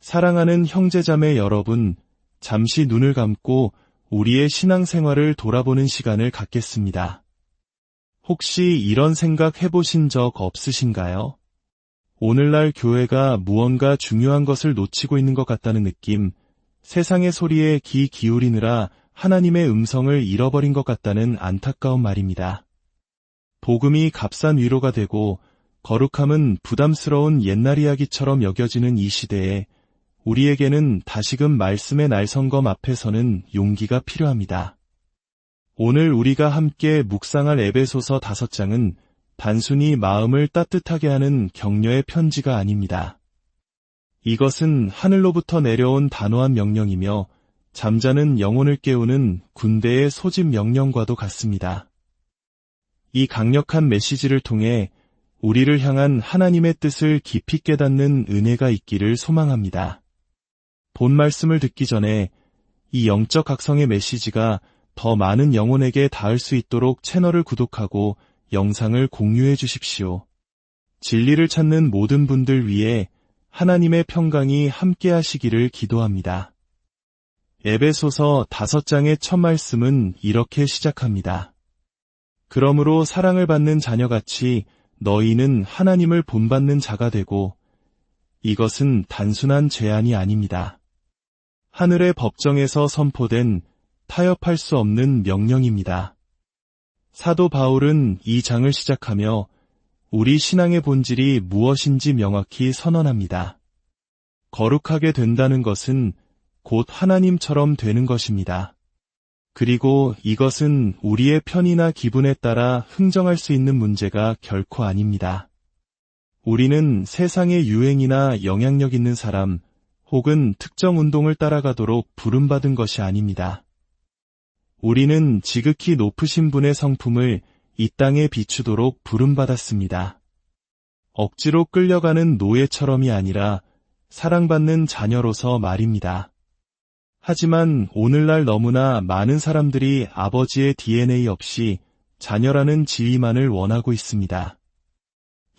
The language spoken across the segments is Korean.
사랑하는 형제자매 여러분, 잠시 눈을 감고 우리의 신앙생활을 돌아보는 시간을 갖겠습니다. 혹시 이런 생각 해보신 적 없으신가요? 오늘날 교회가 무언가 중요한 것을 놓치고 있는 것 같다는 느낌, 세상의 소리에 귀 기울이느라 하나님의 음성을 잃어버린 것 같다는 안타까운 말입니다. 복음이 값싼 위로가 되고 거룩함은 부담스러운 옛날 이야기처럼 여겨지는 이 시대에 우리에게는 다시금 말씀의 날성검 앞에서는 용기가 필요합니다. 오늘 우리가 함께 묵상할 에베소서 5장은 단순히 마음을 따뜻하게 하는 격려의 편지가 아닙니다. 이것은 하늘로부터 내려온 단호한 명령이며 잠자는 영혼을 깨우는 군대의 소집 명령과도 같습니다. 이 강력한 메시지를 통해 우리를 향한 하나님의 뜻을 깊이 깨닫는 은혜가 있기를 소망합니다. 본 말씀을 듣기 전에 이 영적 각성의 메시지가 더 많은 영혼에게 닿을 수 있도록 채널을 구독하고 영상을 공유해 주십시오. 진리를 찾는 모든 분들 위해 하나님의 평강이 함께 하시기를 기도합니다. 에베소서 5장의 첫 말씀은 이렇게 시작합니다. 그러므로 사랑을 받는 자녀같이 너희는 하나님을 본받는 자가 되고, 이것은 단순한 제안이 아닙니다. 하늘의 법정에서 선포된 타협할 수 없는 명령입니다. 사도 바울은 이 장을 시작하며 우리 신앙의 본질이 무엇인지 명확히 선언합니다. 거룩하게 된다는 것은 곧 하나님처럼 되는 것입니다. 그리고 이것은 우리의 편이나 기분에 따라 흥정할 수 있는 문제가 결코 아닙니다. 우리는 세상의 유행이나 영향력 있는 사람, 혹은 특정 운동을 따라가도록 부름받은 것이 아닙니다. 우리는 지극히 높으신 분의 성품을 이 땅에 비추도록 부름받았습니다. 억지로 끌려가는 노예처럼이 아니라 사랑받는 자녀로서 말입니다. 하지만 오늘날 너무나 많은 사람들이 아버지의 DNA 없이 자녀라는 지위만을 원하고 있습니다.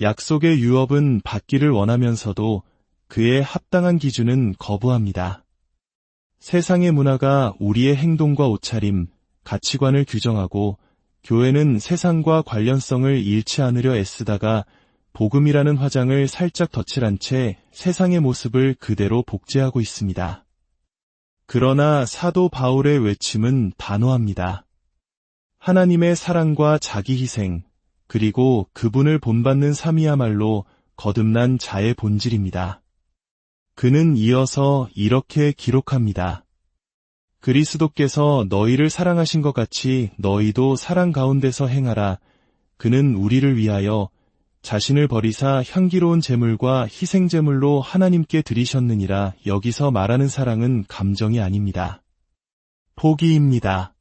약속의 유업은 받기를 원하면서도 그에 합당한 기준은 거부합니다. 세상의 문화가 우리의 행동과 옷차림, 가치관을 규정하고 교회는 세상과 관련성을 잃지 않으려 애쓰다가 복음이라는 화장을 살짝 덧칠한 채 세상의 모습을 그대로 복제하고 있습니다. 그러나 사도 바울의 외침은 단호합니다. 하나님의 사랑과 자기 희생, 그리고 그분을 본받는 삶이야말로 거듭난 자의 본질입니다. 그는 이어서 이렇게 기록합니다. 그리스도께서 너희를 사랑하신 것 같이 너희도 사랑 가운데서 행하라. 그는 우리를 위하여 자신을 버리사 향기로운 제물과 희생제물로 하나님께 드리셨느니라. 여기서 말하는 사랑은 감정이 아닙니다. 포기입니다.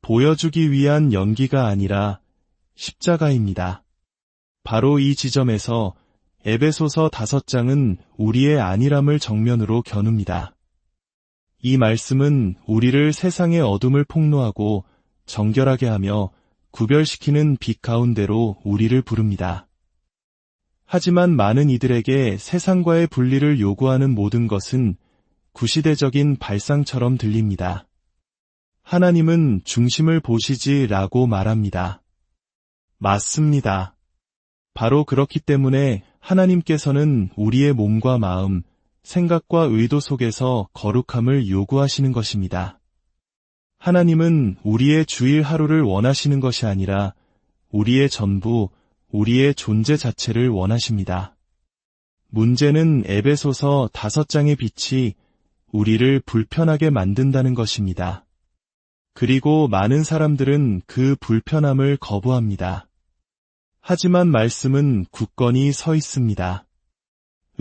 보여주기 위한 연기가 아니라 십자가입니다. 바로 이 지점에서 에베소서 5장은 우리의 안일함을 정면으로 겨눕니다. 이 말씀은 우리를 세상의 어둠을 폭로하고 정결하게 하며 구별시키는 빛 가운데로 우리를 부릅니다. 하지만 많은 이들에게 세상과의 분리를 요구하는 모든 것은 구시대적인 발상처럼 들립니다. 하나님은 중심을 보시지라고 말합니다. 맞습니다. 바로 그렇기 때문에 하나님께서는 우리의 몸과 마음, 생각과 의도 속에서 거룩함을 요구하시는 것입니다. 하나님은 우리의 주일 하루를 원하시는 것이 아니라 우리의 전부, 우리의 존재 자체를 원하십니다. 문제는 에베소서 5장의 빛이 우리를 불편하게 만든다는 것입니다. 그리고 많은 사람들은 그 불편함을 거부합니다. 하지만 말씀은 굳건히 서 있습니다.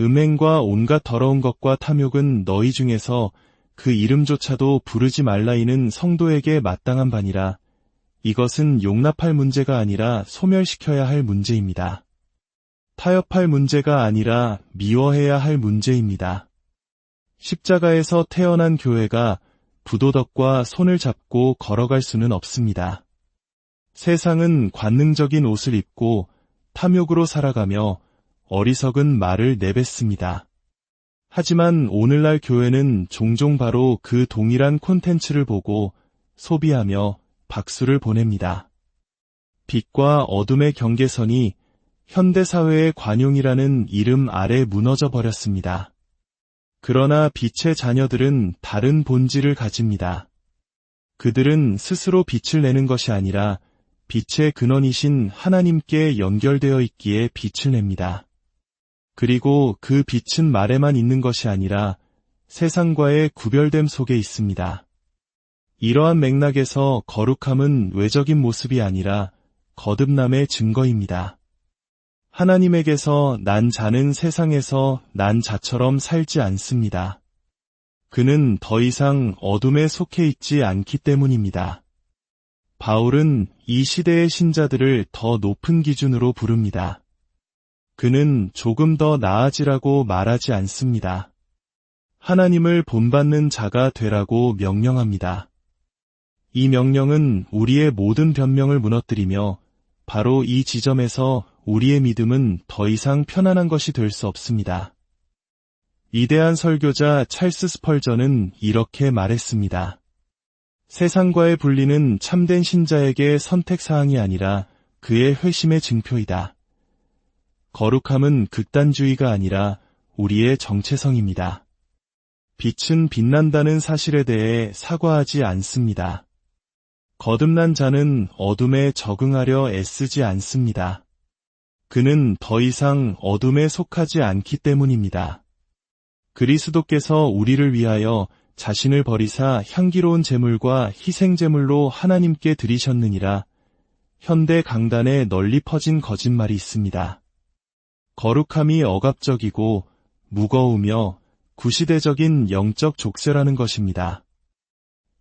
음행과 온갖 더러운 것과 탐욕은 너희 중에서 그 이름조차도 부르지 말라이는 성도에게 마땅한 바니라. 이것은 용납할 문제가 아니라 소멸시켜야 할 문제입니다. 타협할 문제가 아니라 미워해야 할 문제입니다. 십자가에서 태어난 교회가 부도덕과 손을 잡고 걸어갈 수는 없습니다. 세상은 관능적인 옷을 입고 탐욕으로 살아가며 어리석은 말을 내뱉습니다. 하지만 오늘날 교회는 종종 바로 그 동일한 콘텐츠를 보고 소비하며 박수를 보냅니다. 빛과 어둠의 경계선이 현대사회의 관용이라는 이름 아래 무너져 버렸습니다. 그러나 빛의 자녀들은 다른 본질을 가집니다. 그들은 스스로 빛을 내는 것이 아니라 빛의 근원이신 하나님께 연결되어 있기에 빛을 냅니다. 그리고 그 빛은 말에만 있는 것이 아니라 세상과의 구별됨 속에 있습니다. 이러한 맥락에서 거룩함은 외적인 모습이 아니라 거듭남의 증거입니다. 하나님에게서 난 자는 세상에서 난 자처럼 살지 않습니다. 그는 더 이상 어둠에 속해 있지 않기 때문입니다. 바울은 이 시대의 신자들을 더 높은 기준으로 부릅니다. 그는 조금 더 나아지라고 말하지 않습니다. 하나님을 본받는 자가 되라고 명령합니다. 이 명령은 우리의 모든 변명을 무너뜨리며 바로 이 지점에서 우리의 믿음은 더 이상 편안한 것이 될 수 없습니다. 위대한 설교자 찰스 스펄전은 이렇게 말했습니다. 세상과의 분리는 참된 신자에게 선택사항이 아니라 그의 회심의 증표이다. 거룩함은 극단주의가 아니라 우리의 정체성입니다. 빛은 빛난다는 사실에 대해 사과하지 않습니다. 거듭난 자는 어둠에 적응하려 애쓰지 않습니다. 그는 더 이상 어둠에 속하지 않기 때문입니다. 그리스도께서 우리를 위하여 자신을 버리사 향기로운 제물과 희생제물로 하나님께 드리셨느니라. 현대 강단에 널리 퍼진 거짓말이 있습니다. 거룩함이 억압적이고 무거우며 구시대적인 영적 족쇄라는 것입니다.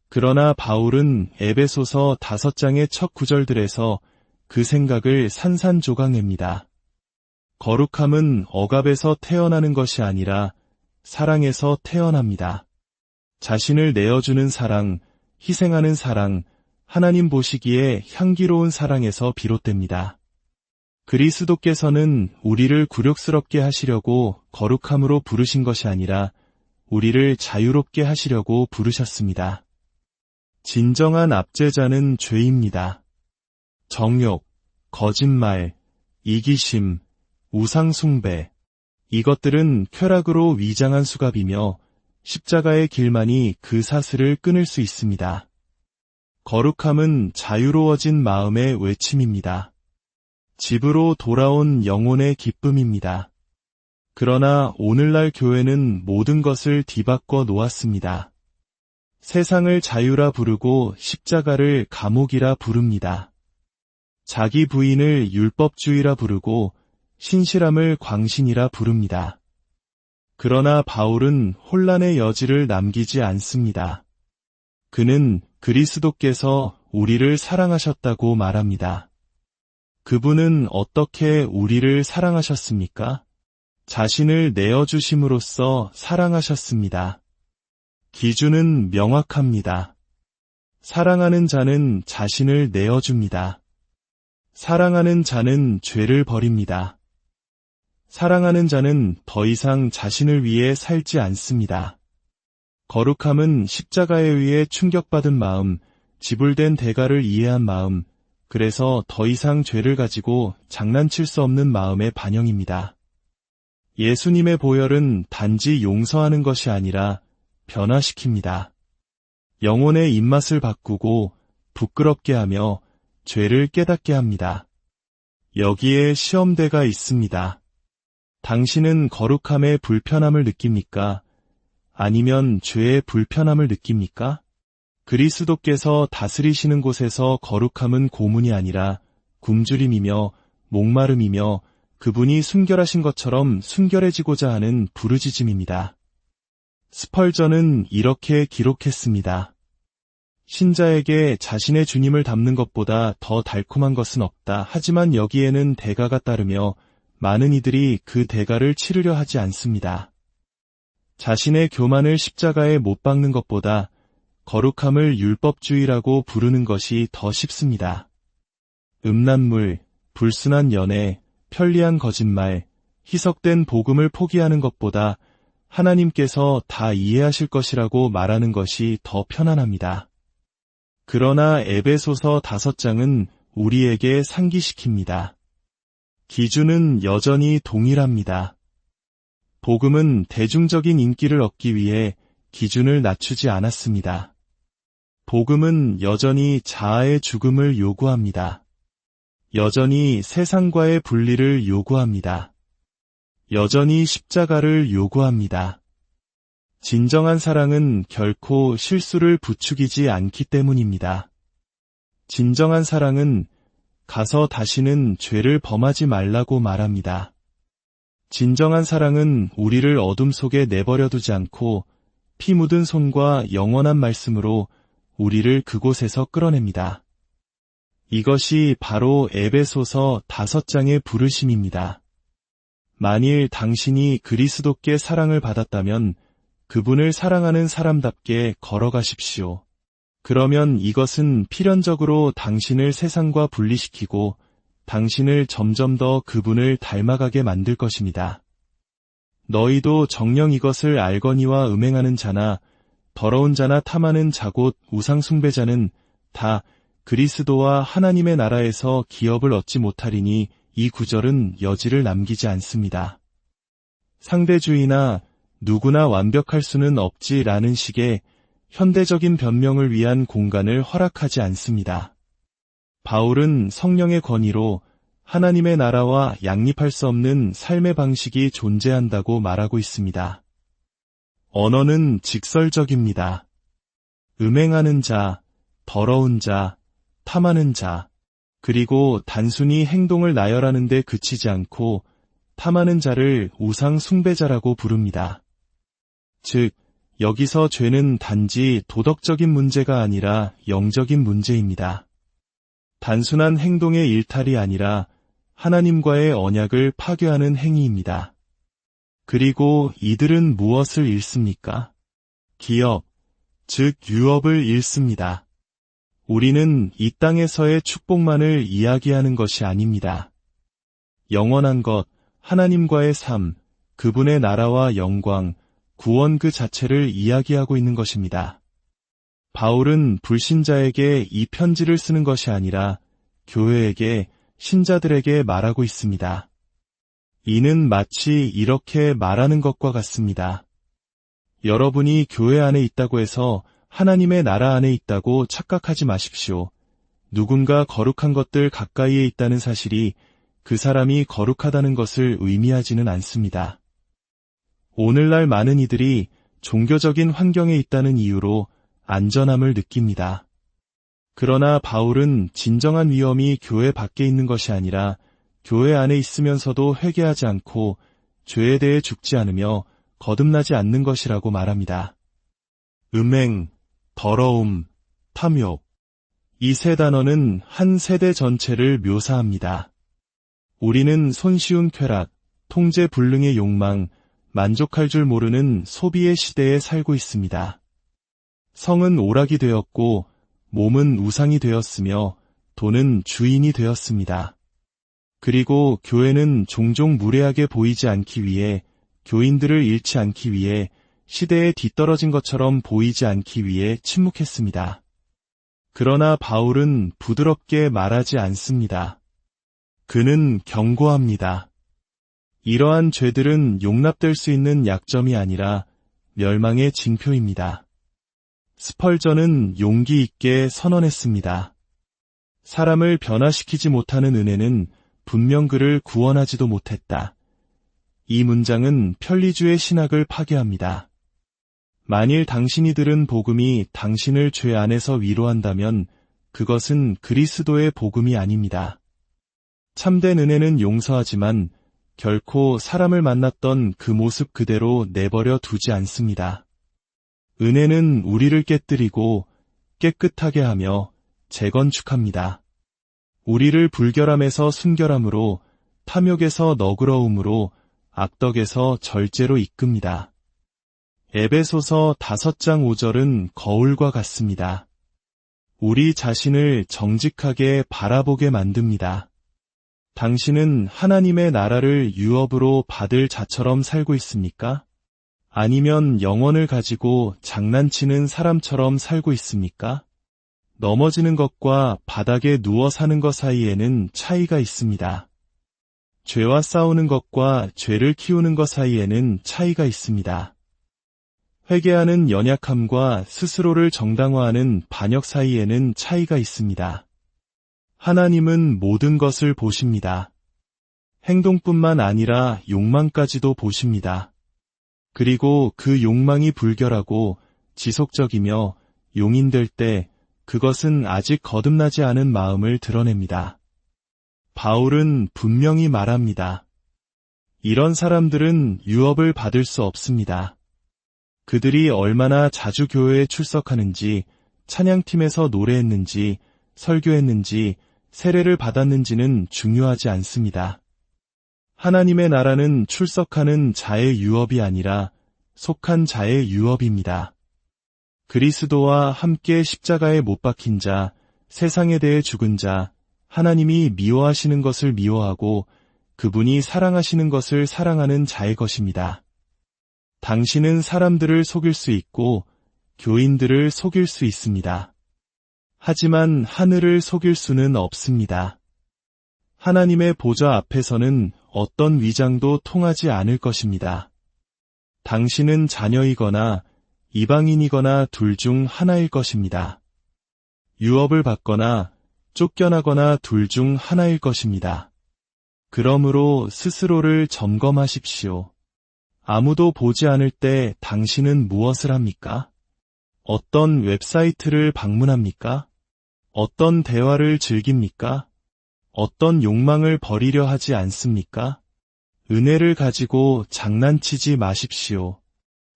그러나 바울은 에베소서 5장의 첫 구절들에서 그 생각을 산산조각냅니다. 거룩함은 억압에서 태어나는 것이 아니라 사랑에서 태어납니다. 자신을 내어주는 사랑, 희생하는 사랑, 하나님 보시기에 향기로운 사랑에서 비롯됩니다. 그리스도께서는 우리를 굴욕스럽게 하시려고 거룩함으로 부르신 것이 아니라 우리를 자유롭게 하시려고 부르셨습니다. 진정한 압제자는 죄입니다. 정욕, 거짓말, 이기심, 우상숭배, 이것들은 쾌락으로 위장한 수갑이며 십자가의 길만이 그 사슬을 끊을 수 있습니다. 거룩함은 자유로워진 마음의 외침입니다. 집으로 돌아온 영혼의 기쁨입니다. 그러나 오늘날 교회는 모든 것을 뒤바꿔 놓았습니다. 세상을 자유라 부르고 십자가를 감옥이라 부릅니다. 자기 부인을 율법주의라 부르고 신실함을 광신이라 부릅니다. 그러나 바울은 혼란의 여지를 남기지 않습니다. 그는 그리스도께서 우리를 사랑하셨다고 말합니다. 그분은 어떻게 우리를 사랑하셨습니까? 자신을 내어주심으로써 사랑하셨습니다. 기준은 명확합니다. 사랑하는 자는 자신을 내어줍니다. 사랑하는 자는 죄를 버립니다. 사랑하는 자는 더 이상 자신을 위해 살지 않습니다. 거룩함은 십자가에 의해 충격받은 마음, 지불된 대가를 이해한 마음, 그래서 더 이상 죄를 가지고 장난칠 수 없는 마음의 반영입니다. 예수님의 보혈은 단지 용서하는 것이 아니라 변화시킵니다. 영혼의 입맛을 바꾸고 부끄럽게 하며 죄를 깨닫게 합니다. 여기에 시험대가 있습니다. 당신은 거룩함의 불편함을 느낍니까? 아니면 죄의 불편함을 느낍니까? 그리스도께서 다스리시는 곳에서 거룩함은 고문이 아니라 굶주림이며 목마름이며 그분이 순결하신 것처럼 순결해지고자 하는 부르짖음입니다. 스펄전은 이렇게 기록했습니다. 신자에게 자신의 주님을 닮는 것보다 더 달콤한 것은 없다. 하지만 여기에는 대가가 따르며 많은 이들이 그 대가를 치르려 하지 않습니다. 자신의 교만을 십자가에 못 박는 것보다 거룩함을 율법주의라고 부르는 것이 더 쉽습니다. 음란물, 불순한 연애, 편리한 거짓말, 희석된 복음을 포기하는 것보다 하나님께서 다 이해하실 것이라고 말하는 것이 더 편안합니다. 그러나 에베소서 5장은 우리에게 상기시킵니다. 기준은 여전히 동일합니다. 복음은 대중적인 인기를 얻기 위해 기준을 낮추지 않았습니다. 복음은 여전히 자아의 죽음을 요구합니다. 여전히 세상과의 분리를 요구합니다. 여전히 십자가를 요구합니다. 진정한 사랑은 결코 실수를 부추기지 않기 때문입니다. 진정한 사랑은 가서 다시는 죄를 범하지 말라고 말합니다. 진정한 사랑은 우리를 어둠 속에 내버려 두지 않고 피 묻은 손과 영원한 말씀으로 우리를 그곳에서 끌어냅니다. 이것이 바로 에베소서 5장의 부르심입니다. 만일 당신이 그리스도께 사랑을 받았다면 그분을 사랑하는 사람답게 걸어가십시오. 그러면 이것은 필연적으로 당신을 세상과 분리시키고 당신을 점점 더 그분을 닮아가게 만들 것입니다. 너희도 정녕 이것을 알거니와 음행하는 자나 더러운 자나 탐하는 자 곧 우상 숭배자는 다 그리스도와 하나님의 나라에서 기업을 얻지 못하리니 이 구절은 여지를 남기지 않습니다. 상대주의나 누구나 완벽할 수는 없지라는 식의 현대적인 변명을 위한 공간을 허락하지 않습니다. 바울은 성령의 권위로 하나님의 나라와 양립할 수 없는 삶의 방식이 존재한다고 말하고 있습니다. 언어는 직설적입니다. 음행하는 자, 더러운 자, 탐하는 자, 그리고 단순히 행동을 나열하는 데 그치지 않고 탐하는 자를 우상 숭배자라고 부릅니다. 즉, 여기서 죄는 단지 도덕적인 문제가 아니라 영적인 문제입니다. 단순한 행동의 일탈이 아니라 하나님과의 언약을 파괴하는 행위입니다. 그리고 이들은 무엇을 잃습니까? 기업, 즉 유업을 잃습니다. 우리는 이 땅에서의 축복만을 이야기하는 것이 아닙니다. 영원한 것, 하나님과의 삶, 그분의 나라와 영광, 구원 그 자체를 이야기하고 있는 것입니다. 바울은 불신자에게 이 편지를 쓰는 것이 아니라 교회에게, 신자들에게 말하고 있습니다. 이는 마치 이렇게 말하는 것과 같습니다. 여러분이 교회 안에 있다고 해서 하나님의 나라 안에 있다고 착각하지 마십시오. 누군가 거룩한 것들 가까이에 있다는 사실이 그 사람이 거룩하다는 것을 의미하지는 않습니다. 오늘날 많은 이들이 종교적인 환경에 있다는 이유로 안전함을 느낍니다. 그러나 바울은 진정한 위험이 교회 밖에 있는 것이 아니라 교회 안에 있으면서도 회개하지 않고 죄에 대해 죽지 않으며 거듭나지 않는 것이라고 말합니다. 음행, 더러움, 탐욕. 이 세 단어는 한 세대 전체를 묘사합니다. 우리는 손쉬운 쾌락, 통제 불능의 욕망, 만족할 줄 모르는 소비의 시대에 살고 있습니다. 성은 오락이 되었고 몸은 우상이 되었으며 돈은 주인이 되었습니다. 그리고 교회는 종종 무례하게 보이지 않기 위해, 교인들을 잃지 않기 위해, 시대에 뒤떨어진 것처럼 보이지 않기 위해 침묵했습니다. 그러나 바울은 부드럽게 말하지 않습니다. 그는 경고합니다. 이러한 죄들은 용납될 수 있는 약점이 아니라 멸망의 징표입니다. 스펄전은 용기 있게 선언했습니다. 사람을 변화시키지 못하는 은혜는 분명 그를 구원하지도 못했다. 이 문장은 편리주의 신학을 파괴합니다. 만일 당신이 들은 복음이 당신을 죄 안에서 위로한다면 그것은 그리스도의 복음이 아닙니다. 참된 은혜는 용서하지만 결코 사람을 만났던 그 모습 그대로 내버려 두지 않습니다. 은혜는 우리를 깨뜨리고 깨끗하게 하며 재건축합니다. 우리를 불결함에서 순결함으로, 탐욕에서 너그러움으로, 악덕에서 절제로 이끕니다. 에베소서 5장 5절은 거울과 같습니다. 우리 자신을 정직하게 바라보게 만듭니다. 당신은 하나님의 나라를 유업으로 받을 자처럼 살고 있습니까? 아니면 영혼을 가지고 장난치는 사람처럼 살고 있습니까? 넘어지는 것과 바닥에 누워 사는 것 사이에는 차이가 있습니다. 죄와 싸우는 것과 죄를 키우는 것 사이에는 차이가 있습니다. 회개하는 연약함과 스스로를 정당화하는 반역 사이에는 차이가 있습니다. 하나님은 모든 것을 보십니다. 행동뿐만 아니라 욕망까지도 보십니다. 그리고 그 욕망이 불결하고 지속적이며 용인될 때 그것은 아직 거듭나지 않은 마음을 드러냅니다. 바울은 분명히 말합니다. 이런 사람들은 유업을 받을 수 없습니다. 그들이 얼마나 자주 교회에 출석하는지, 찬양팀에서 노래했는지, 설교했는지, 세례를 받았는지는 중요하지 않습니다. 하나님의 나라는 출석하는 자의 유업이 아니라 속한 자의 유업입니다. 그리스도와 함께 십자가에 못 박힌 자, 세상에 대해 죽은 자, 하나님이 미워하시는 것을 미워하고 그분이 사랑하시는 것을 사랑하는 자의 것입니다. 당신은 사람들을 속일 수 있고 교인들을 속일 수 있습니다. 하지만 하늘을 속일 수는 없습니다. 하나님의 보좌 앞에서는 어떤 위장도 통하지 않을 것입니다. 당신은 자녀이거나 이방인이거나 둘 중 하나일 것입니다. 유업을 받거나 쫓겨나거나 둘 중 하나일 것입니다. 그러므로 스스로를 점검하십시오. 아무도 보지 않을 때 당신은 무엇을 합니까? 어떤 웹사이트를 방문합니까? 어떤 대화를 즐깁니까? 어떤 욕망을 버리려 하지 않습니까? 은혜를 가지고 장난치지 마십시오.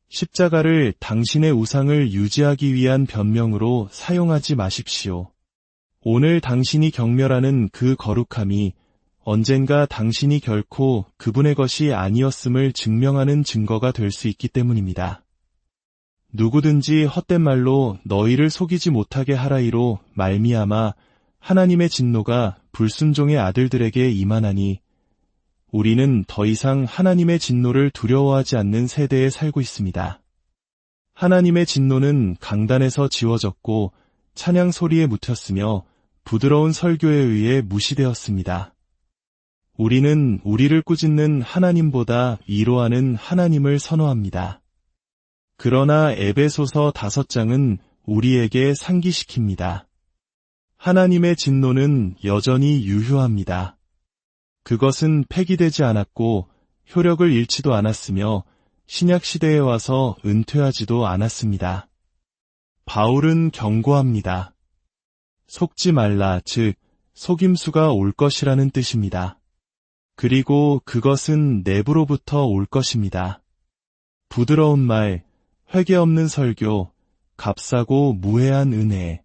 십자가를 당신의 우상을 유지하기 위한 변명으로 사용하지 마십시오. 오늘 당신이 경멸하는 그 거룩함이 언젠가 당신이 결코 그분의 것이 아니었음을 증명하는 증거가 될 수 있기 때문입니다. 누구든지 헛된 말로 너희를 속이지 못하게 하라이로 말미암아 하나님의 진노가 불순종의 아들들에게 임하나니 우리는 더 이상 하나님의 진노를 두려워하지 않는 세대에 살고 있습니다. 하나님의 진노는 강단에서 지워졌고 찬양 소리에 묻혔으며 부드러운 설교에 의해 무시되었습니다. 우리는 우리를 꾸짖는 하나님보다 위로하는 하나님을 선호합니다. 그러나 에베소서 5장은 우리에게 상기시킵니다. 하나님의 진노는 여전히 유효합니다. 그것은 폐기되지 않았고 효력을 잃지도 않았으며 신약 시대에 와서 은퇴하지도 않았습니다. 바울은 경고합니다. 속지 말라, 즉 속임수가 올 것이라는 뜻입니다. 그리고 그것은 내부로부터 올 것입니다. 부드러운 말, 회개 없는 설교, 값싸고 무해한 은혜,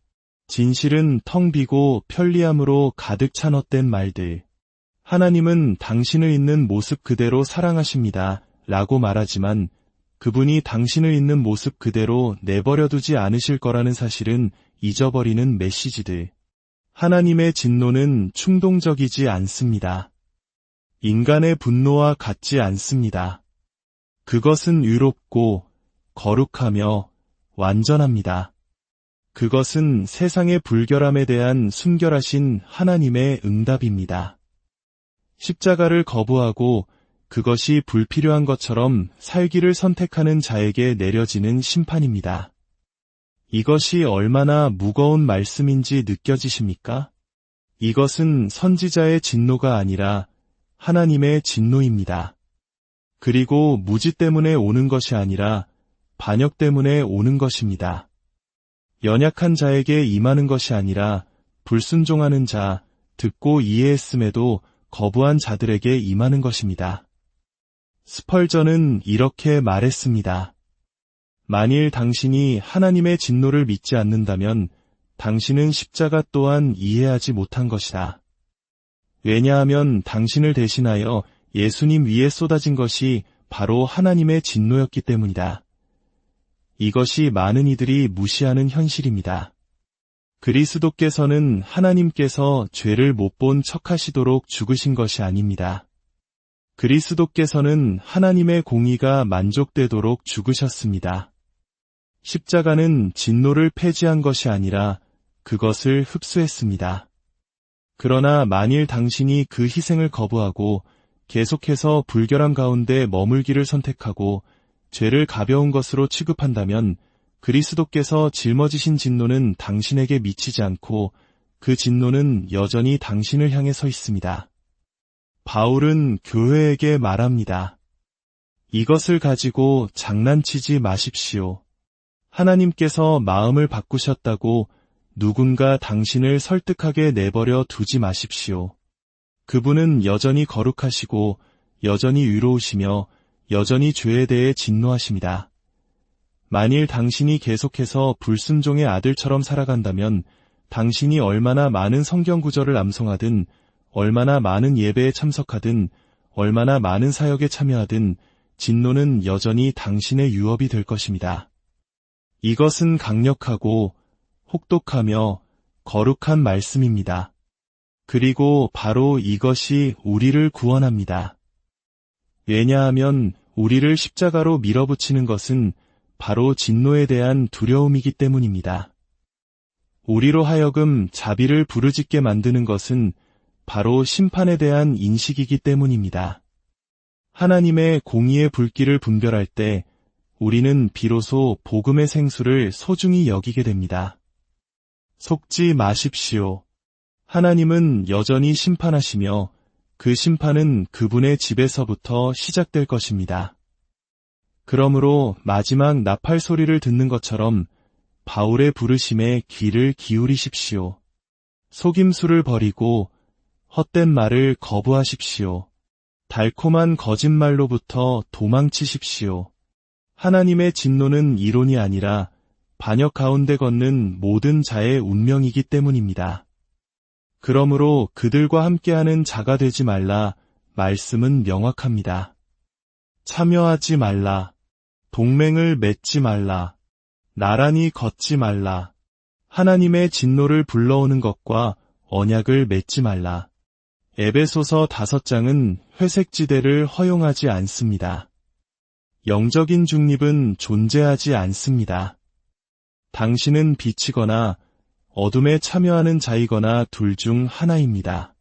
진실은 텅 비고 편리함으로 가득 찬 헛된 말들. 하나님은 당신을 있는 모습 그대로 사랑하십니다. 라고 말하지만 그분이 당신을 있는 모습 그대로 내버려두지 않으실 거라는 사실은 잊어버리는 메시지들. 하나님의 진노는 충동적이지 않습니다. 인간의 분노와 같지 않습니다. 그것은 의롭고 거룩하며 완전합니다. 그것은 세상의 불결함에 대한 순결하신 하나님의 응답입니다. 십자가를 거부하고 그것이 불필요한 것처럼 살기를 선택하는 자에게 내려지는 심판입니다. 이것이 얼마나 무거운 말씀인지 느껴지십니까? 이것은 선지자의 진노가 아니라 하나님의 진노입니다. 그리고 무지 때문에 오는 것이 아니라 반역 때문에 오는 것입니다. 연약한 자에게 임하는 것이 아니라 불순종하는 자, 듣고 이해했음에도 거부한 자들에게 임하는 것입니다. 스펄전은 이렇게 말했습니다. 만일 당신이 하나님의 진노를 믿지 않는다면 당신은 십자가 또한 이해하지 못한 것이다. 왜냐하면 당신을 대신하여 예수님 위에 쏟아진 것이 바로 하나님의 진노였기 때문이다. 이것이 많은 이들이 무시하는 현실입니다. 그리스도께서는 하나님께서 죄를 못 본 척하시도록 죽으신 것이 아닙니다. 그리스도께서는 하나님의 공의가 만족되도록 죽으셨습니다. 십자가는 진노를 폐지한 것이 아니라 그것을 흡수했습니다. 그러나 만일 당신이 그 희생을 거부하고 계속해서 불결함 가운데 머물기를 선택하고 죄를 가벼운 것으로 취급한다면 그리스도께서 짊어지신 진노는 당신에게 미치지 않고 그 진노는 여전히 당신을 향해 서 있습니다. 바울은 교회에게 말합니다. 이것을 가지고 장난치지 마십시오. 하나님께서 마음을 바꾸셨다고 누군가 당신을 설득하게 내버려 두지 마십시오. 그분은 여전히 거룩하시고 여전히 위로우시며 여전히 죄에 대해 진노하십니다. 만일 당신이 계속해서 불순종의 아들처럼 살아간다면 당신이 얼마나 많은 성경 구절을 암송하든 얼마나 많은 예배에 참석하든 얼마나 많은 사역에 참여하든 진노는 여전히 당신의 유업이 될 것입니다. 이것은 강력하고 혹독하며 거룩한 말씀입니다. 그리고 바로 이것이 우리를 구원합니다. 왜냐하면 우리를 십자가로 밀어붙이는 것은 바로 진노에 대한 두려움이기 때문입니다. 우리로 하여금 자비를 부르짖게 만드는 것은 바로 심판에 대한 인식이기 때문입니다. 하나님의 공의의 불길을 분별할 때 우리는 비로소 복음의 생수를 소중히 여기게 됩니다. 속지 마십시오. 하나님은 여전히 심판하시며 그 심판은 그분의 집에서부터 시작될 것입니다. 그러므로 마지막 나팔 소리를 듣는 것처럼 바울의 부르심에 귀를 기울이십시오. 속임수를 버리고 헛된 말을 거부하십시오. 달콤한 거짓말로부터 도망치십시오. 하나님의 진노는 이론이 아니라 반역 가운데 걷는 모든 자의 운명이기 때문입니다. 그러므로 그들과 함께하는 자가 되지 말라. 말씀은 명확합니다. 참여하지 말라. 동맹을 맺지 말라. 나란히 걷지 말라. 하나님의 진노를 불러오는 것과 언약을 맺지 말라. 에베소서 5장은 회색지대를 허용하지 않습니다. 영적인 중립은 존재하지 않습니다. 당신은 빛이거나 어둠에 참여하는 자이거나 둘 중 하나입니다.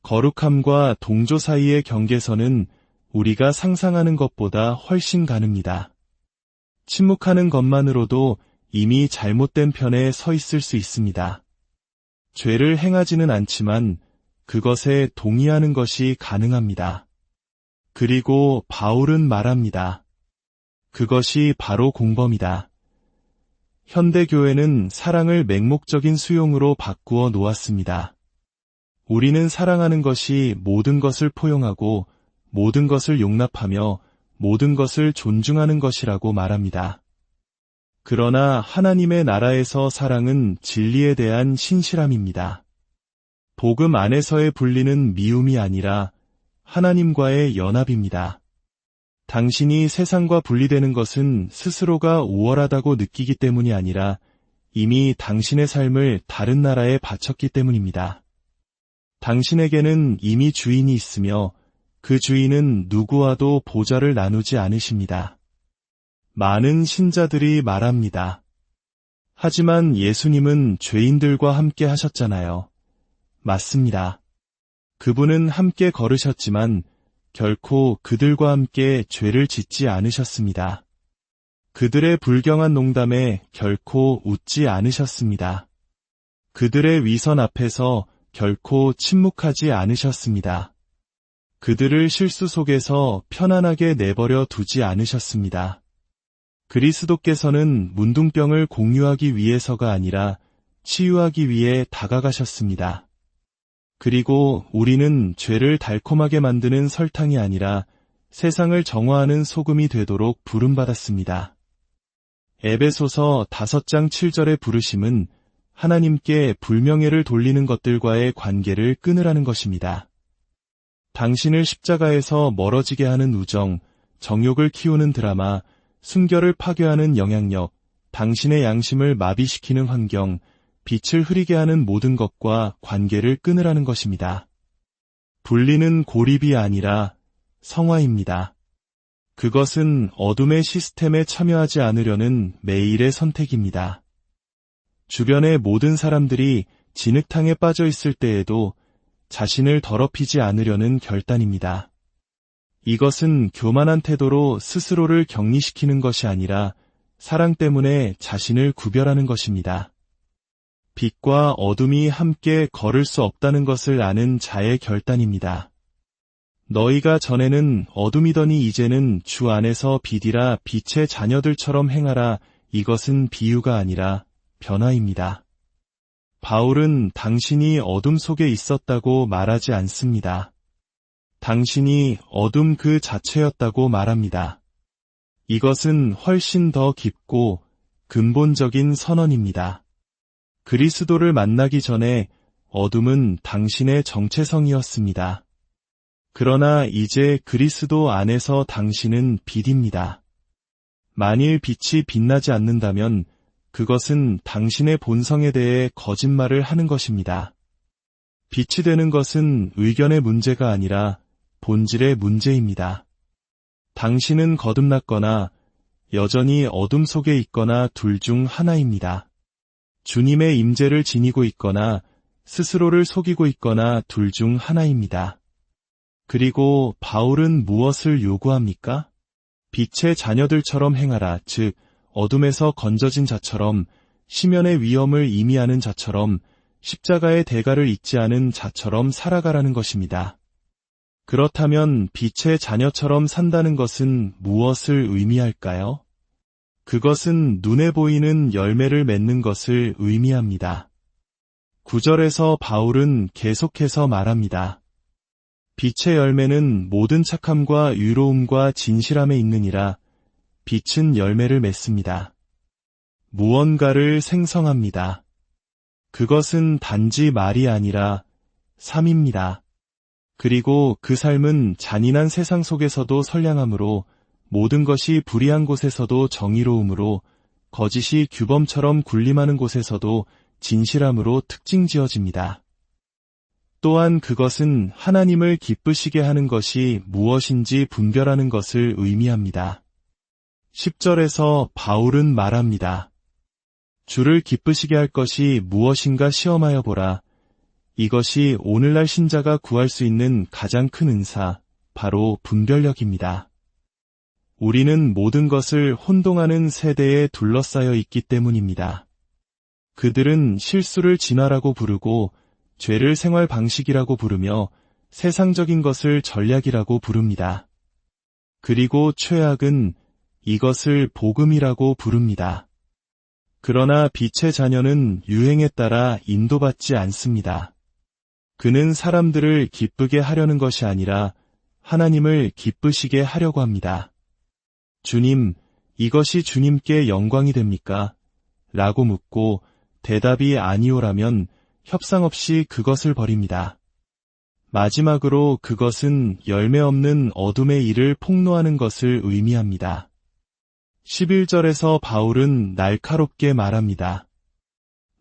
거룩함과 동조 사이의 경계선은 우리가 상상하는 것보다 훨씬 가늡니다. 침묵하는 것만으로도 이미 잘못된 편에 서 있을 수 있습니다. 죄를 행하지는 않지만 그것에 동의하는 것이 가능합니다. 그리고 바울은 말합니다. 그것이 바로 공범이다. 현대교회는 사랑을 맹목적인 수용으로 바꾸어 놓았습니다. 우리는 사랑하는 것이 모든 것을 포용하고 모든 것을 용납하며 모든 것을 존중하는 것이라고 말합니다. 그러나 하나님의 나라에서 사랑은 진리에 대한 신실함입니다. 복음 안에서의 분리는 미움이 아니라 하나님과의 연합입니다. 당신이 세상과 분리되는 것은 스스로가 우월하다고 느끼기 때문이 아니라 이미 당신의 삶을 다른 나라에 바쳤기 때문입니다. 당신에게는 이미 주인이 있으며 그 주인은 누구와도 보좌를 나누지 않으십니다. 많은 신자들이 말합니다. 하지만 예수님은 죄인들과 함께 하셨잖아요. 맞습니다. 그분은 함께 걸으셨지만 결코 그들과 함께 죄를 짓지 않으셨습니다. 그들의 불경한 농담에 결코 웃지 않으셨습니다. 그들의 위선 앞에서 결코 침묵하지 않으셨습니다. 그들을 실수 속에서 편안하게 내버려 두지 않으셨습니다. 그리스도께서는 문둥병을 공유하기 위해서가 아니라 치유하기 위해 다가가셨습니다. 그리고 우리는 죄를 달콤하게 만드는 설탕이 아니라 세상을 정화하는 소금이 되도록 부름받았습니다. 에베소서 5장 7절의 부르심은 하나님께 불명예를 돌리는 것들과의 관계를 끊으라는 것입니다. 당신을 십자가에서 멀어지게 하는 우정, 정욕을 키우는 드라마, 순결을 파괴하는 영향력, 당신의 양심을 마비시키는 환경, 빛을 흐리게 하는 모든 것과 관계를 끊으라는 것입니다. 분리는 고립이 아니라 성화입니다. 그것은 어둠의 시스템에 참여하지 않으려는 매일의 선택입니다. 주변의 모든 사람들이 진흙탕에 빠져 있을 때에도 자신을 더럽히지 않으려는 결단입니다. 이것은 교만한 태도로 스스로를 격리시키는 것이 아니라 사랑 때문에 자신을 구별하는 것입니다. 빛과 어둠이 함께 걸을 수 없다는 것을 아는 자의 결단입니다. 너희가 전에는 어둠이더니 이제는 주 안에서 빛이라 빛의 자녀들처럼 행하라. 이것은 비유가 아니라 변화입니다. 바울은 당신이 어둠 속에 있었다고 말하지 않습니다. 당신이 어둠 그 자체였다고 말합니다. 이것은 훨씬 더 깊고 근본적인 선언입니다. 그리스도를 만나기 전에 어둠은 당신의 정체성이었습니다. 그러나 이제 그리스도 안에서 당신은 빛입니다. 만일 빛이 빛나지 않는다면 그것은 당신의 본성에 대해 거짓말을 하는 것입니다. 빛이 되는 것은 의견의 문제가 아니라 본질의 문제입니다. 당신은 거듭났거나 여전히 어둠 속에 있거나 둘 중 하나입니다. 주님의 임재를 지니고 있거나 스스로를 속이고 있거나 둘 중 하나입니다. 그리고 바울은 무엇을 요구합니까? 빛의 자녀들처럼 행하라, 즉 어둠에서 건져진 자처럼, 심연의 위험을 의미하는 자처럼, 십자가의 대가를 잊지 않은 자처럼 살아가라는 것입니다. 그렇다면 빛의 자녀처럼 산다는 것은 무엇을 의미할까요? 그것은 눈에 보이는 열매를 맺는 것을 의미합니다. 9절에서 바울은 계속해서 말합니다. 빛의 열매는 모든 착함과 유로움과 진실함에 있느니라. 빛은 열매를 맺습니다. 무언가를 생성합니다. 그것은 단지 말이 아니라 삶입니다. 그리고 그 삶은 잔인한 세상 속에서도 선량함으로, 모든 것이 불의한 곳에서도 정의로움으로, 거짓이 규범처럼 군림하는 곳에서도 진실함으로 특징지어집니다. 또한 그것은 하나님을 기쁘시게 하는 것이 무엇인지 분별하는 것을 의미합니다. 10절에서 바울은 말합니다. 주를 기쁘시게 할 것이 무엇인가 시험하여 보라. 이것이 오늘날 신자가 구할 수 있는 가장 큰 은사, 바로 분별력입니다. 우리는 모든 것을 혼동하는 세대에 둘러싸여 있기 때문입니다. 그들은 실수를 진화라고 부르고 죄를 생활 방식이라고 부르며 세상적인 것을 전략이라고 부릅니다. 그리고 최악은 이것을 복음이라고 부릅니다. 그러나 빛의 자녀는 유행에 따라 인도받지 않습니다. 그는 사람들을 기쁘게 하려는 것이 아니라 하나님을 기쁘시게 하려고 합니다. 주님, 이것이 주님께 영광이 됩니까? 라고 묻고 대답이 아니오라면 협상 없이 그것을 버립니다. 마지막으로 그것은 열매 없는 어둠의 일을 폭로하는 것을 의미합니다. 11절에서 바울은 날카롭게 말합니다.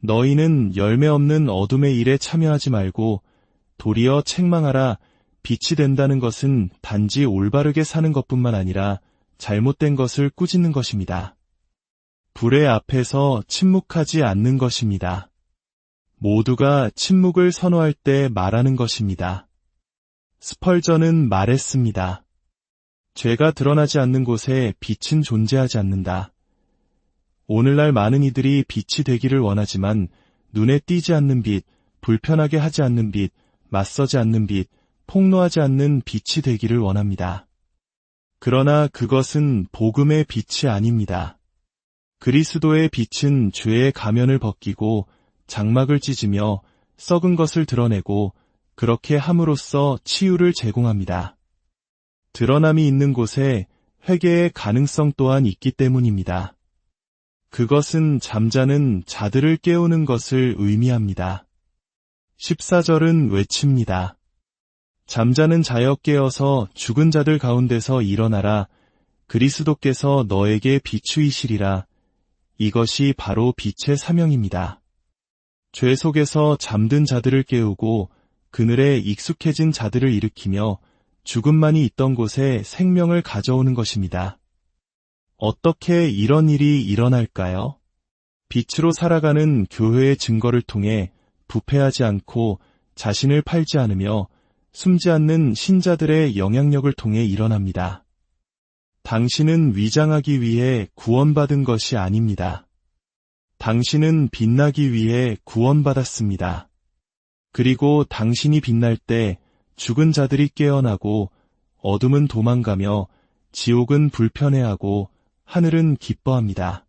너희는 열매 없는 어둠의 일에 참여하지 말고 도리어 책망하라. 빛이 된다는 것은 단지 올바르게 사는 것뿐만 아니라 잘못된 것을 꾸짖는 것입니다. 불의 앞에서 침묵하지 않는 것입니다. 모두가 침묵을 선호할 때 말하는 것입니다. 스펄전은 말했습니다. 죄가 드러나지 않는 곳에 빛은 존재하지 않는다. 오늘날 많은 이들이 빛이 되기를 원하지만 눈에 띄지 않는 빛, 불편하게 하지 않는 빛, 맞서지 않는 빛, 폭로하지 않는 빛이 되기를 원합니다. 그러나 그것은 복음의 빛이 아닙니다. 그리스도의 빛은 죄의 가면을 벗기고 장막을 찢으며 썩은 것을 드러내고 그렇게 함으로써 치유를 제공합니다. 드러남이 있는 곳에 회개의 가능성 또한 있기 때문입니다. 그것은 잠자는 자들을 깨우는 것을 의미합니다. 14절은 외칩니다. 잠자는 자여 깨어서 죽은 자들 가운데서 일어나라. 그리스도께서 너에게 비추이시리라. 이것이 바로 빛의 사명입니다. 죄 속에서 잠든 자들을 깨우고 그늘에 익숙해진 자들을 일으키며 죽음만이 있던 곳에 생명을 가져오는 것입니다. 어떻게 이런 일이 일어날까요? 빛으로 살아가는 교회의 증거를 통해 부패하지 않고 자신을 팔지 않으며 숨지 않는 신자들의 영향력을 통해 일어납니다. 당신은 위장하기 위해 구원받은 것이 아닙니다. 당신은 빛나기 위해 구원받았습니다. 그리고 당신이 빛날 때 죽은 자들이 깨어나고 어둠은 도망가며 지옥은 불편해하고 하늘은 기뻐합니다.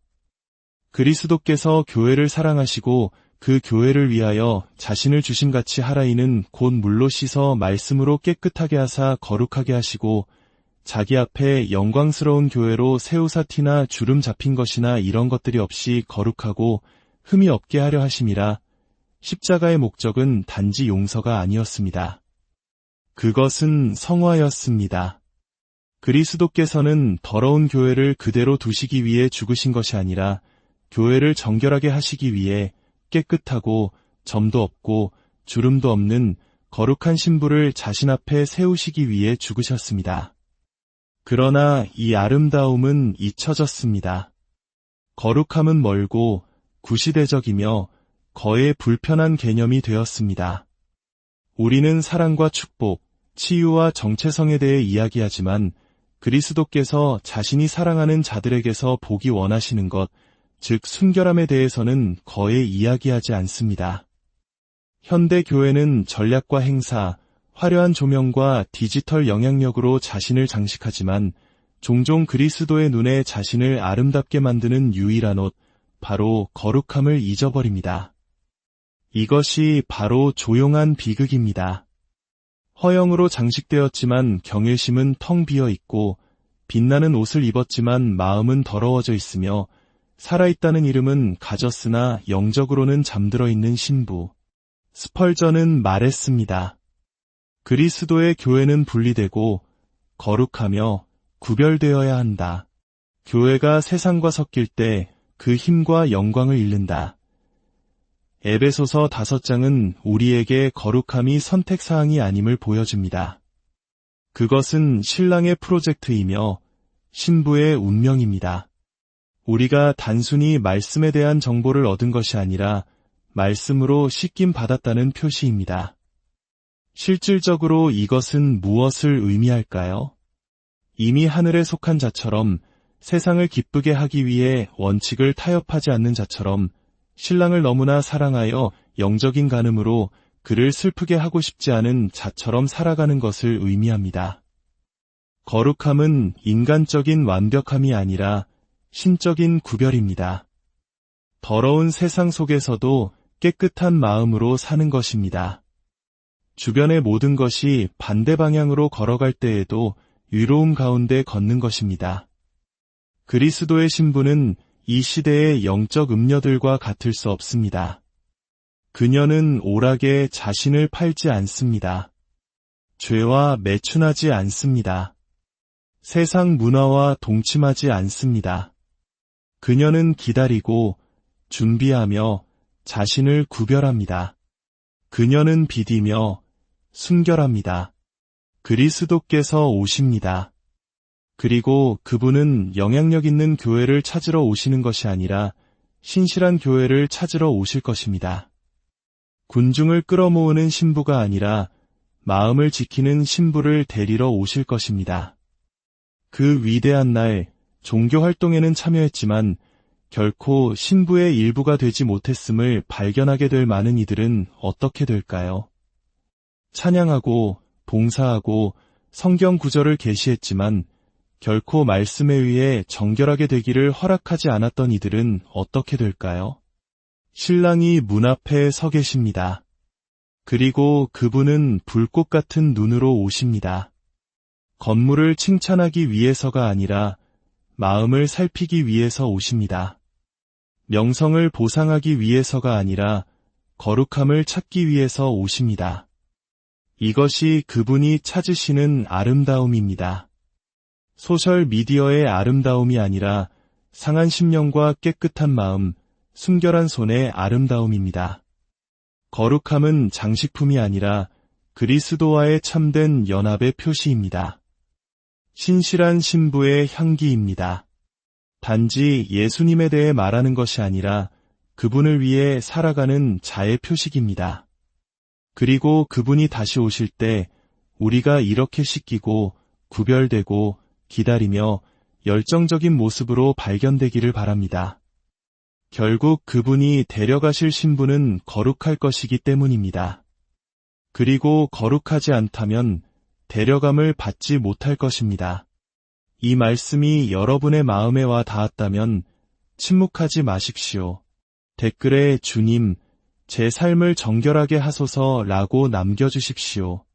그리스도께서 교회를 사랑하시고 그 교회를 위하여 자신을 주심같이 하라. 이는 곧 물로 씻어 말씀으로 깨끗하게 하사 거룩하게 하시고 자기 앞에 영광스러운 교회로 세우사 티나 주름 잡힌 것이나 이런 것들이 없이 거룩하고 흠이 없게 하려 하심이라. 십자가의 목적은 단지 용서가 아니었습니다. 그것은 성화였습니다. 그리스도께서는 더러운 교회를 그대로 두시기 위해 죽으신 것이 아니라 교회를 정결하게 하시기 위해 깨끗하고 점도 없고 주름도 없는 거룩한 신부를 자신 앞에 세우시기 위해 죽으셨습니다. 그러나 이 아름다움은 잊혀졌습니다. 거룩함은 멀고 구시대적이며 거의 불편한 개념이 되었습니다. 우리는 사랑과 축복, 치유와 정체성에 대해 이야기하지만 그리스도께서 자신이 사랑하는 자들에게서 보기 원하시는 것, 즉 순결함에 대해서는 거의 이야기하지 않습니다. 현대 교회는 전략과 행사, 화려한 조명과 디지털 영향력으로 자신을 장식하지만 종종 그리스도의 눈에 자신을 아름답게 만드는 유일한 옷, 바로 거룩함을 잊어버립니다. 이것이 바로 조용한 비극입니다. 허영으로 장식되었지만 경외심은 텅 비어 있고 빛나는 옷을 입었지만 마음은 더러워져 있으며 살아있다는 이름은 가졌으나 영적으로는 잠들어 있는 신부. 스펄전은 말했습니다. 그리스도의 교회는 분리되고 거룩하며 구별되어야 한다. 교회가 세상과 섞일 때 그 힘과 영광을 잃는다. 에베소서 5장은 우리에게 거룩함이 선택사항이 아님을 보여줍니다. 그것은 신랑의 프로젝트이며 신부의 운명입니다. 우리가 단순히 말씀에 대한 정보를 얻은 것이 아니라 말씀으로 씻김 받았다는 표시입니다. 실질적으로 이것은 무엇을 의미할까요? 이미 하늘에 속한 자처럼 세상을 기쁘게 하기 위해 원칙을 타협하지 않는 자처럼 신랑을 너무나 사랑하여 영적인 간음으로 그를 슬프게 하고 싶지 않은 자처럼 살아가는 것을 의미합니다. 거룩함은 인간적인 완벽함이 아니라 신적인 구별입니다. 더러운 세상 속에서도 깨끗한 마음으로 사는 것입니다. 주변의 모든 것이 반대 방향으로 걸어갈 때에도 위로움 가운데 걷는 것입니다. 그리스도의 신부는 이 시대의 영적 음녀들과 같을 수 없습니다. 그녀는 오락에 자신을 팔지 않습니다. 죄와 매춘하지 않습니다. 세상 문화와 동침하지 않습니다. 그녀는 기다리고 준비하며 자신을 구별합니다. 그녀는 비디며 순결합니다. 그리스도께서 오십니다. 그리고 그분은 영향력 있는 교회를 찾으러 오시는 것이 아니라 신실한 교회를 찾으러 오실 것입니다. 군중을 끌어모으는 신부가 아니라 마음을 지키는 신부를 데리러 오실 것입니다. 그 위대한 날, 종교 활동에는 참여했지만 결코 신부의 일부가 되지 못했음을 발견하게 될 많은 이들은 어떻게 될까요? 찬양하고 봉사하고 성경 구절을 계시했지만 결코 말씀에 의해 정결하게 되기를 허락하지 않았던 이들은 어떻게 될까요? 신랑이 문 앞에 서 계십니다. 그리고 그분은 불꽃 같은 눈으로 오십니다. 건물을 칭찬하기 위해서가 아니라 마음을 살피기 위해서 오십니다. 명성을 보상하기 위해서가 아니라 거룩함을 찾기 위해서 오십니다. 이것이 그분이 찾으시는 아름다움입니다. 소셜미디어의 아름다움이 아니라 상한 심령과 깨끗한 마음, 순결한 손의 아름다움입니다. 거룩함은 장식품이 아니라 그리스도와의 참된 연합의 표시입니다. 신실한 신부의 향기입니다. 단지 예수님에 대해 말하는 것이 아니라 그분을 위해 살아가는 자의 표식입니다. 그리고 그분이 다시 오실 때 우리가 이렇게 씻기고 구별되고 기다리며 열정적인 모습으로 발견되기를 바랍니다. 결국 그분이 데려가실 신부는 거룩할 것이기 때문입니다. 그리고 거룩하지 않다면 데려감을 받지 못할 것입니다. 이 말씀이 여러분의 마음에 와 닿았다면 침묵하지 마십시오. 댓글에 주님, 제 삶을 정결하게 하소서라고 남겨주십시오.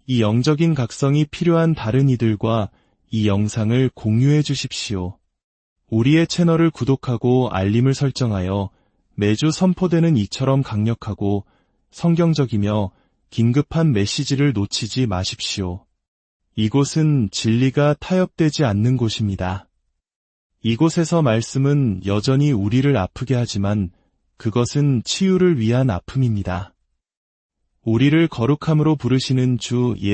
이 영적인 각성이 필요한 다른 이들과 이 영상을 공유해 주십시오. 우리의 채널을 구독하고 알림을 설정하여 매주 선포되는 이처럼 강력하고 성경적이며 긴급한 메시지를 놓치지 마십시오. 이곳은 진리가 타협되지 않는 곳입니다. 이곳에서 말씀은 여전히 우리를 아프게 하지만 그것은 치유를 위한 아픔입니다. 우리를 거룩함으로 부르시는 주 예수